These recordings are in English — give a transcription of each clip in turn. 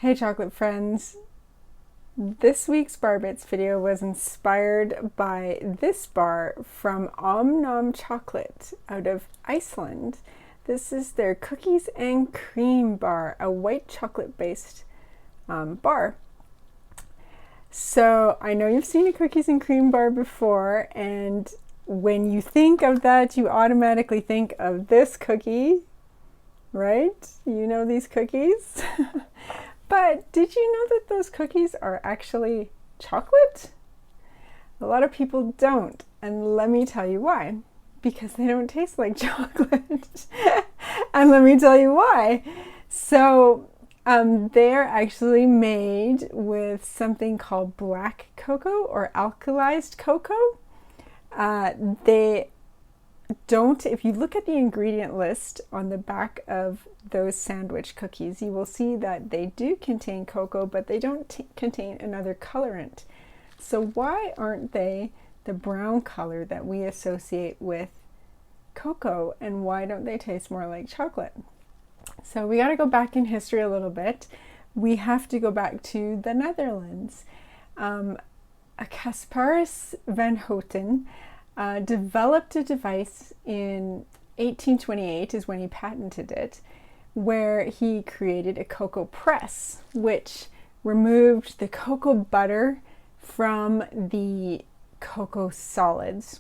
Hey chocolate friends! This week's Bar Bits video was inspired by this bar from Omnom Chocolate out of Iceland. This is their cookies and cream bar, a white chocolate based bar. So I know you've seen a cookies and cream bar before, and when you think of that, you automatically think of this cookie, right? You know these cookies? But did you know that those cookies are actually chocolate? A lot of people don't, and let me tell you why. Because they don't taste like chocolate. And let me tell you why. So they're actually made with something called black cocoa or alkalized cocoa. They don't, if you look at the ingredient list on the back of those sandwich cookies, you will see that they do contain cocoa, but they don't contain another colorant. So why aren't they the brown color that we associate with cocoa, and why don't they taste more like chocolate? So we got to go back in history a little bit. We have to go back to the Netherlands. Casparus van Houten developed a device in 1828 is when he patented it, where he created a cocoa press, which removed the cocoa butter from the cocoa solids.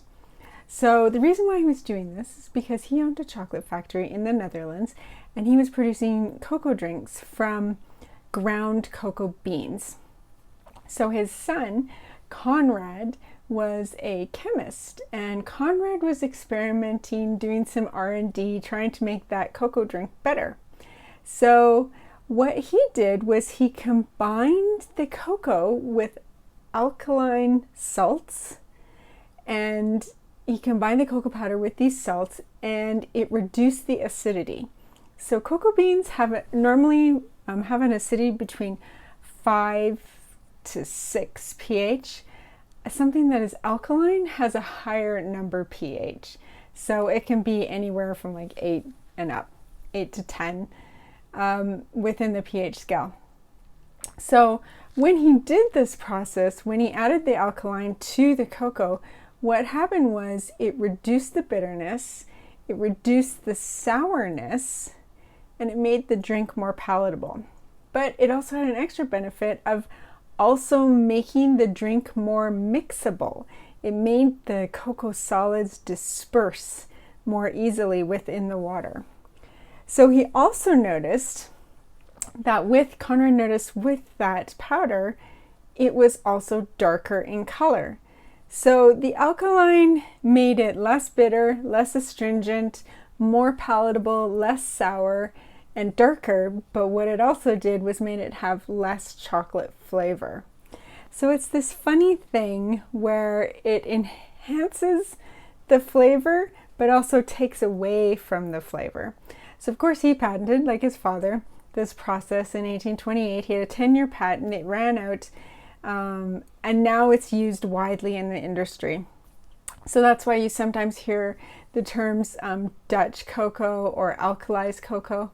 So the reason why he was doing this is because he owned a chocolate factory in the Netherlands, and he was producing cocoa drinks from ground cocoa beans. So his son, Conrad, was a chemist, and Conrad was experimenting, doing some R&D, trying to make that cocoa drink better. So what he did was he combined the cocoa with alkaline salts, and he combined the cocoa powder with these salts, and it reduced the acidity. So cocoa beans normally have an acidity between 5 to 6 pH. Something that is alkaline has a higher number pH. So it can be anywhere from like 8 and up, 8 to 10 within the pH scale. So when he did this process, when he added the alkaline to the cocoa, what happened was it reduced the bitterness, it reduced the sourness, and it made the drink more palatable. But it also had an extra benefit of also making the drink more mixable. It made the cocoa solids disperse more easily within the water. So he also noticed that Conrad noticed with that powder, it was also darker in color. So the alkaline made it less bitter, less astringent, more palatable, less sour, and darker, but what it also did was made it have less chocolate flavor. So it's this funny thing where it enhances the flavor, but also takes away from the flavor. So of course he patented, like his father, this process in 1828. He had a 10-year patent, it ran out, and now it's used widely in the industry. So that's why you sometimes hear the terms Dutch cocoa or alkalized cocoa.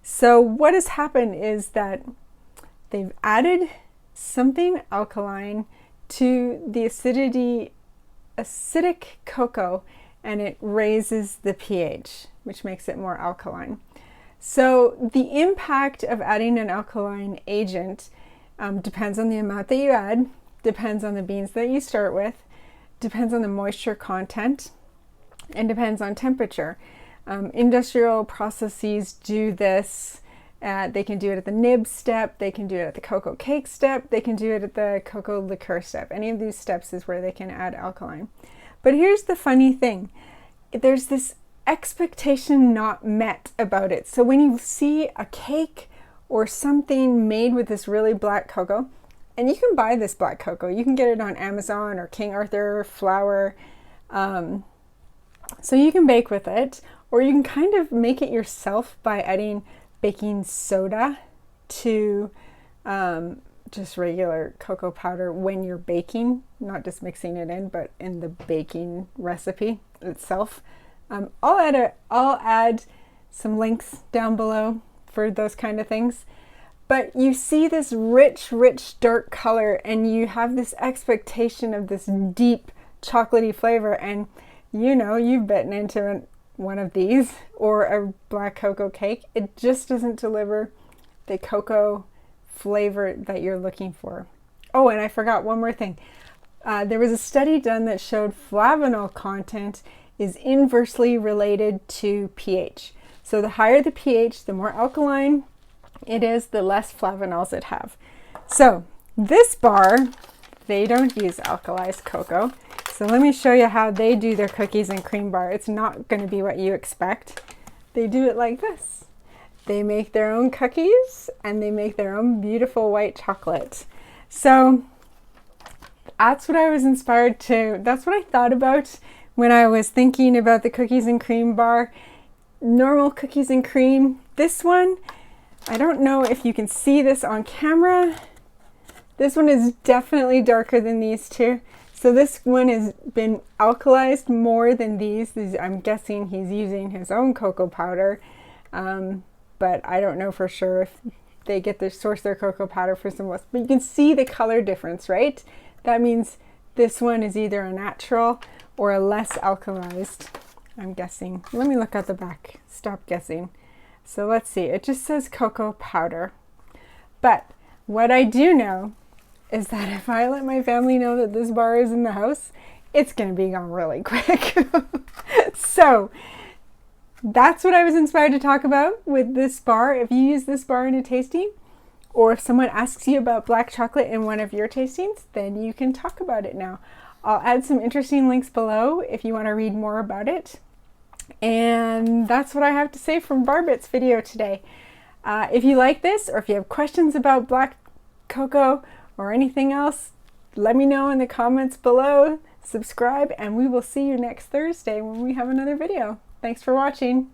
So what has happened is that they've added something alkaline to the acidic cocoa, and it raises the pH, which makes it more alkaline. So the impact of adding an alkaline agent depends on the amount that you add, depends on the beans that you start with, depends on the moisture content, and depends on temperature. Industrial processes do this. They can do it at the nib step, they can do it at the cocoa cake step, they can do it at the cocoa liqueur step. Any of these steps is where they can add alkaline. But here's the funny thing. There's this expectation not met about it. So when you see a cake or something made with this really black cocoa, and you can buy this black cocoa, you can get it on Amazon or King Arthur flour, so you can bake with it, or you can kind of make it yourself by adding baking soda to just regular cocoa powder when you're baking, not just mixing it in, but in the baking recipe itself. I'll add some links down below for those kind of things. But you see this rich, rich, dark color, and you have this expectation of this deep chocolatey flavor. And you know, you've bitten into one of these or a black cocoa cake. It just doesn't deliver the cocoa flavor that you're looking for. Oh, and I forgot one more thing. There was a study done that showed flavanol content is inversely related to pH. So the higher the pH, the more alkaline it is, the less flavanols it have. So this bar, they don't use alkalized cocoa. So let me show you how they do their cookies and cream bar. It's not going to be what you expect. They do it like this. They make their own cookies and they make their own beautiful white chocolate. So that's what I was inspired to, that's what I thought about when I was thinking about the cookies and cream bar. Normal cookies and cream. This one, I don't know if you can see this on camera. This one is definitely darker than these two. So this one has been alkalized more than these. I'm guessing he's using his own cocoa powder, but I don't know for sure if they get their source their cocoa powder for someone else. But you can see the color difference, right? That means this one is either a natural or a less alkalized, I'm guessing. Let me look at the back. Stop guessing. So let's see. It just says cocoa powder. But what I do know is that if I let my family know that this bar is in the house, it's going to be gone really quick. So that's what I was inspired to talk about with this bar. If you use this bar in a tasting, or if someone asks you about black chocolate in one of your tastings, then you can talk about it now. I'll add some interesting links below if you want to read more about it. And that's what I have to say from Barbit's video today. If you like this, or if you have questions about black cocoa or anything else, let me know in the comments below. Subscribe, and we will see you next Thursday when we have another video. Thanks for watching.